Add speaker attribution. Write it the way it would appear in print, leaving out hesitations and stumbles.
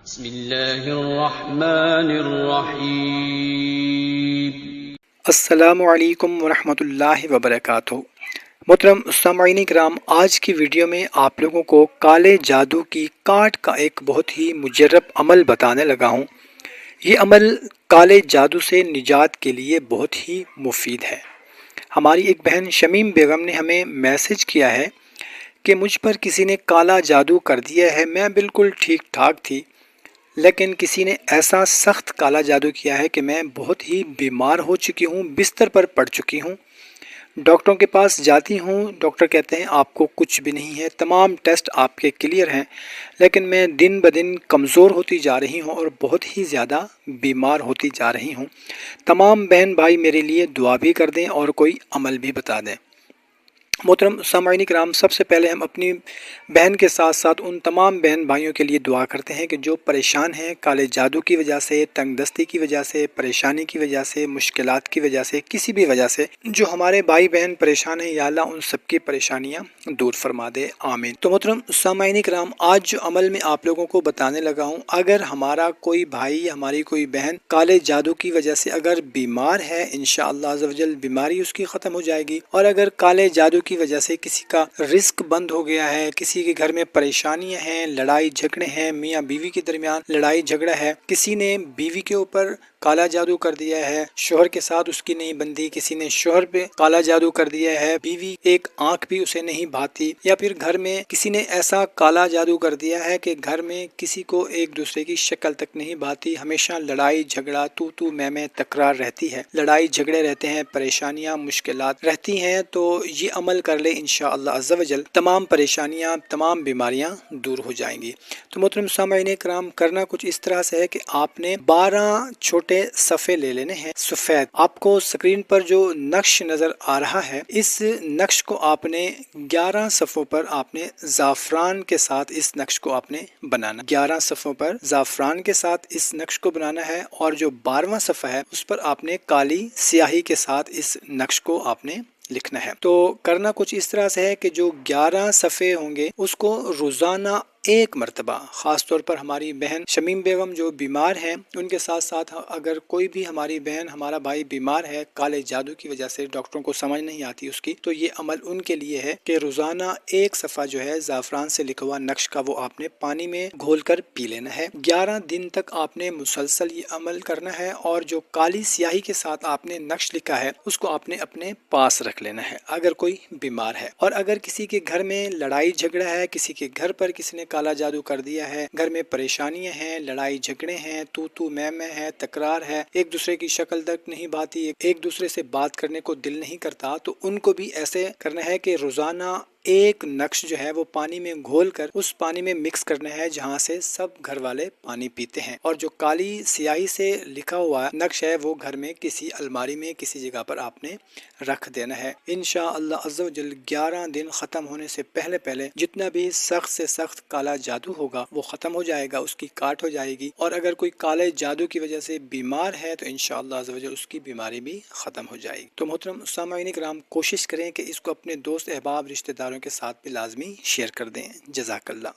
Speaker 1: بسم اللہ الرحمن الرحیم۔
Speaker 2: السلام علیکم ورحمۃ اللہ وبرکاتہ۔ محترم سامعین کرام، آج کی ویڈیو میں آپ لوگوں کو کالے جادو کی کاٹ کا ایک بہت ہی مجرب عمل بتانے لگا ہوں۔ یہ عمل کالے جادو سے نجات کے لیے بہت ہی مفید ہے۔ ہماری ایک بہن شمیم بیگم نے ہمیں میسج کیا ہے کہ مجھ پر کسی نے کالا جادو کر دیا ہے، میں بالکل ٹھیک ٹھاک تھی، لیکن کسی نے ایسا سخت کالا جادو کیا ہے کہ میں بہت ہی بیمار ہو چکی ہوں، بستر پر پڑ چکی ہوں، ڈاکٹروں کے پاس جاتی ہوں، ڈاکٹر کہتے ہیں آپ کو کچھ بھی نہیں ہے، تمام ٹیسٹ آپ کے کلیئر ہیں، لیکن میں دن بدن کمزور ہوتی جا رہی ہوں اور بہت ہی زیادہ بیمار ہوتی جا رہی ہوں۔ تمام بہن بھائی میرے لیے دعا بھی کر دیں اور کوئی عمل بھی بتا دیں۔ محترم سامعین کرام، سب سے پہلے ہم اپنی بہن کے ساتھ ساتھ ان تمام بہن بھائیوں کے لیے دعا کرتے ہیں کہ جو پریشان ہیں کالے جادو کی وجہ سے، تنگ دستی کی وجہ سے، پریشانی کی وجہ سے، مشکلات کی وجہ سے، کسی بھی وجہ سے جو ہمارے بھائی بہن پریشان ہیں، یا اللہ ان سب کی پریشانیاں دور فرما دے، آمین۔ تو محترم سامعین کرام، آج جو عمل میں آپ لوگوں کو بتانے لگا ہوں، اگر ہمارا کوئی بھائی، ہماری کوئی بہن کالے جادو کی وجہ سے اگر بیمار ہے، انشاءاللہ عز و جل بیماری اس کی ختم ہو جائے گی، اور اگر کالے جادو کی وجہ سے کسی کا رزق بند ہو گیا ہے، کسی کے گھر میں پریشانیاں ہیں، لڑائی جھگڑے ہیں، میاں بیوی کے درمیان لڑائی جھگڑا ہے، کسی نے بیوی کے اوپر کالا جادو کر دیا ہے، شوہر کے ساتھ اس کی نہیں بنتی، کسی نے شوہر پہ کالا جادو کر دیا ہے، بیوی ایک آنکھ بھی اسے نہیں بھاتی، یا پھر گھر میں کسی نے ایسا کالا جادو کر دیا ہے کہ گھر میں کسی کو ایک دوسرے کی شکل تک نہیں بھاتی، ہمیشہ لڑائی جھگڑا تو میں تکرار رہتی ہے، لڑائی جھگڑے رہتے ہیں، پریشانیاں مشکلات رہتی ہیں، تو یہ عمل کر لے انشاءاللہ عز و جل تمام پریشانیاں، تمام بیماریاں دور ہو جائیں گی۔ تو محترم سامعین کرام، کرنا کچھ اس طرح سے ہے کہ آپ نے 12 چھوٹے صفحے لے لینے ہیں سفید۔ آپ کو سکرین پر جو نقش نظر آ رہا ہے، اس نقش کو آپ نے 11 صفحوں پر آپ نے زعفران کے ساتھ اس نقش کو آپ نے بنانا، 11 صفحوں پر زعفران کے ساتھ اس نقش کو بنانا ہے، اور جو 12واں صفحہ ہے اس پر آپ نے کالی سیاہی کے ساتھ اس نقش کو آپ نے لکھنا ہے۔ تو کرنا کچھ اس طرح سے ہے کہ جو 11 صفحے ہوں گے اس کو روزانہ ایک مرتبہ، خاص طور پر ہماری بہن شمیم بیگم جو بیمار ہیں، ان کے ساتھ ساتھ اگر کوئی بھی ہماری بہن، ہمارا بھائی بیمار ہے کالے جادو کی وجہ سے، ڈاکٹروں کو سمجھ نہیں آتی اس کی، تو یہ عمل ان کے لیے ہے کہ روزانہ ایک صفحہ جو ہے زعفران سے لکھا ہوا نقش کا، وہ آپ نے پانی میں گھول کر پی لینا ہے۔ 11 دن تک آپ نے مسلسل یہ عمل کرنا ہے، اور جو کالی سیاہی کے ساتھ آپ نے نقش لکھا ہے اس کو آپ نے اپنے پاس رکھ لینا ہے اگر کوئی بیمار ہے۔ اور اگر کسی کے گھر میں لڑائی جھگڑا ہے، کسی کے گھر پر کسی نے کالا جادو کر دیا ہے، گھر میں پریشانیاں ہیں، لڑائی جھگڑے ہیں، تو میں ہے، تکرار ہے، ایک دوسرے کی شکل تک نہیں بھاتی، ایک دوسرے سے بات کرنے کو دل نہیں کرتا، تو ان کو بھی ایسے کرنا ہے کہ روزانہ ایک نقش جو ہے وہ پانی میں گھول کر اس پانی میں مکس کرنا ہے جہاں سے سب گھر والے پانی پیتے ہیں، اور جو کالی سیاہی سے لکھا ہوا نقش ہے وہ گھر میں کسی الماری میں کسی جگہ پر آپ نے رکھ دینا ہے۔ انشاءاللہ عز و جل 11 دن ختم ہونے سے پہلے جتنا بھی سخت سے سخت کالا جادو ہوگا وہ ختم ہو جائے گا، اس کی کاٹ ہو جائے گی، اور اگر کوئی کالے جادو کی وجہ سے بیمار ہے تو انشاءاللہ عز و جل اس کی بیماری بھی ختم ہو جائے گی۔ تو محترم سامعین کرام، کوشش کریں کہ اس کو اپنے دوست احباب رشتہ داروں کے ساتھ بھی لازمی شیئر کر دیں۔ جزاک اللہ۔